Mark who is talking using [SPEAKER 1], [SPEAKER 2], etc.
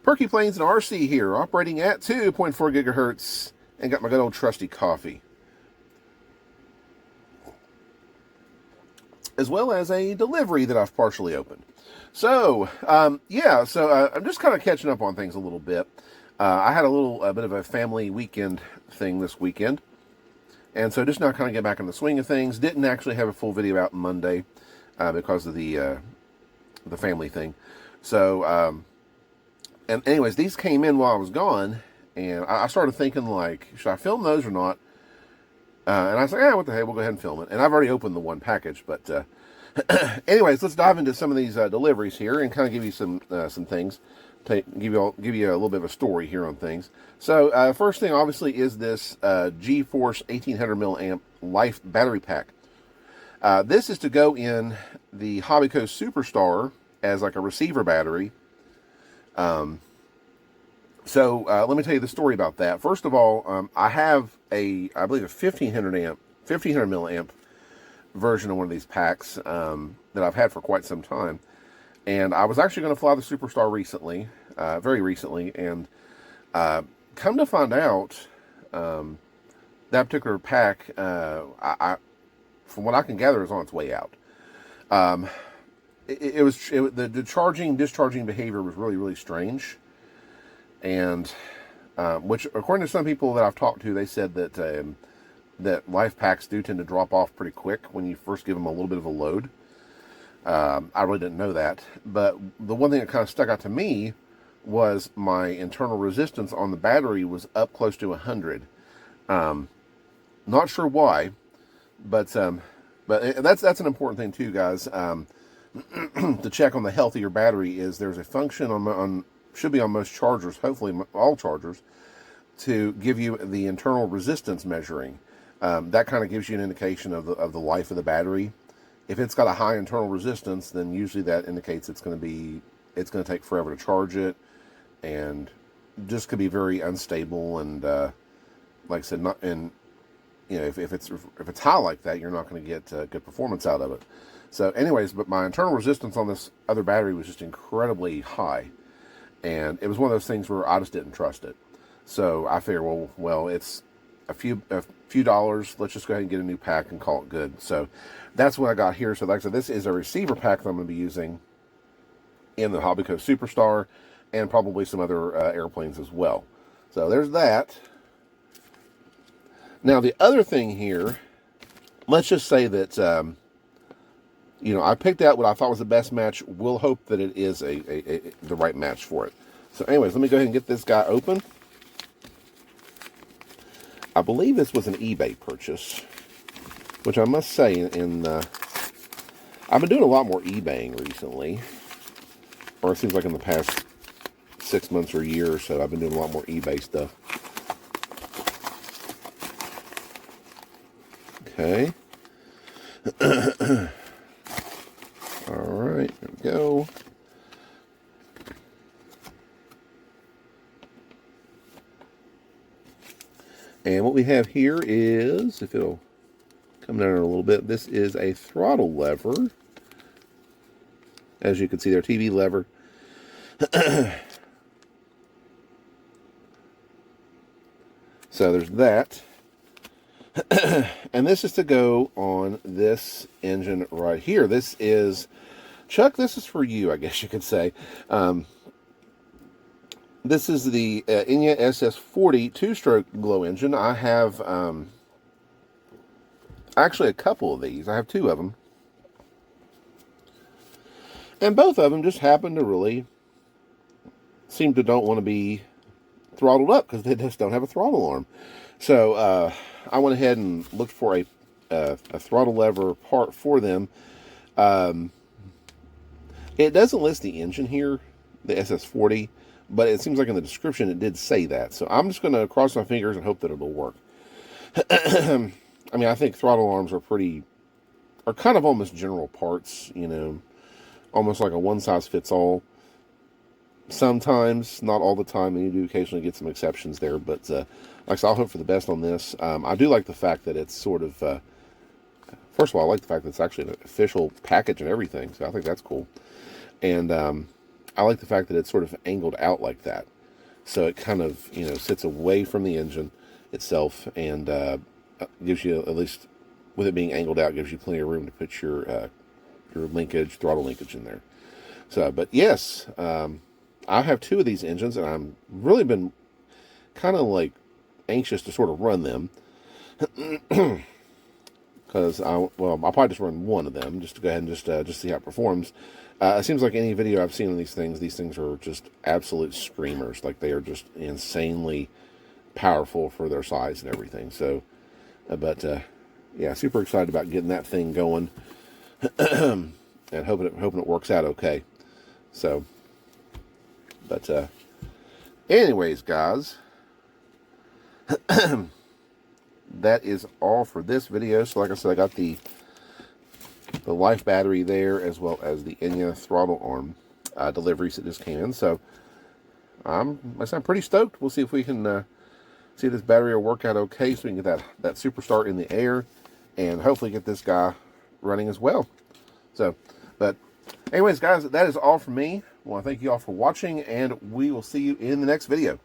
[SPEAKER 1] PerkyPlanes and RC here, operating at 2.4 gigahertz, and got my good old trusty coffee. As well as a delivery that I've partially opened. So, I'm just kind of catching up on things a little bit. I had a bit of a family weekend thing this weekend. And so just now kind of get back in the swing of things. Didn't actually have a full video out Monday because of the family thing. So, and anyways, these came in while I was gone. And I started thinking, like, should I film those or not? And I was like, what the heck, we'll go ahead and film it. And I've already opened the one package, but anyways, let's dive into some of these deliveries here and kind of give you some things. Give you a little bit of a story here on things. So first thing, obviously, is this GeForce 1800 milliamp Life battery pack. This is to go in the Hobbyco Superstar as like a receiver battery. So let me tell you the story about that. First of all, I have I believe a 1500 milliamp version of one of these packs that I've had for quite some time. And I was actually going to fly the Superstar recently, very recently, and come to find out, that particular pack, from what I can gather, is on its way out. The charging, discharging behavior was really, really strange. And which, according to some people that I've talked to, they said that that life packs do tend to drop off pretty quick when you first give them a little bit of a load. I really didn't know that, but the one thing that kind of stuck out to me was my internal resistance on the battery was up close to 100. Not sure why, but that's an important thing too, guys. To check on the health of your battery is there's a function should be on most chargers, hopefully all chargers, to give you the internal resistance measuring. That kind of gives you an indication of the life of the battery. If it's got a high internal resistance, then usually that indicates it's going to take forever to charge it, and just could be very unstable. And like I said, if it's high like that, you're not going to get good performance out of it. So, anyways, but my internal resistance on this other battery was just incredibly high. And it was one of those things where I just didn't trust it. So I figured, well, it's a few dollars. Let's just go ahead and get a new pack and call it good. So that's what I got here. So like I said, this is a receiver pack that I'm going to be using in the Hobbyco Superstar and probably some other airplanes as well. So there's that. Now the other thing here, let's just say that I picked out what I thought was the best match. We'll hope that it is the right match for it. So anyways, let me go ahead and get this guy open. I believe this was an eBay purchase, which I must say, I've been doing a lot more eBaying recently, or it seems like in the past 6 months or a year or so, I've been doing a lot more eBay stuff. Okay. Alright, there we go. And what we have here is, if it'll come down a little bit, this is a throttle lever. As you can see there, TV lever. So there's that. And this is to go on this engine right here. This is, Chuck, this is for you, I guess you could say. This is the Enya SS40 two-stroke glow engine. I have actually a couple of these. I have two of them. And both of them just happen to really seem to don't want to be throttled up because they just don't have a throttle arm. So I went ahead and looked for a throttle lever part for them. It doesn't list the engine here, the SS40, but it seems like in the description it did say that. So I'm just going to cross my fingers and hope that it'll work. I mean, I think throttle arms are kind of almost general parts, almost like a one-size-fits-all. Sometimes, not all the time, and you do occasionally get some exceptions there, but like I said, I'll hope for the best on this. I do like the fact that it's sort of, first of all, I like the fact that it's actually an official package and everything, so I think that's cool. And I like the fact that it's sort of angled out like that, so it kind of, you know, sits away from the engine itself, and gives you, at least with it being angled out, gives you plenty of room to put your linkage, throttle linkage in there. So, but yes, I have 2 of these engines, and I'm really been kind of like anxious to sort of run them. Because I'll probably just run one of them just to go ahead and just see how it performs. It seems like any video I've seen on these things are just absolute screamers. Like, they are just insanely powerful for their size and everything. So, yeah, super excited about getting that thing going, and hoping it works out okay. So, but anyways, guys, that is all for this video. So, like I said, I got the life battery there, as well as the Enya throttle arm deliveries that just came in. So I'm pretty stoked. We'll see if we can see this battery will work out okay, so we can get that superstart in the air, and hopefully get this guy running as well. So, but anyways, guys, that is all from me. I want to thank you all for watching, and we will see you in the next video.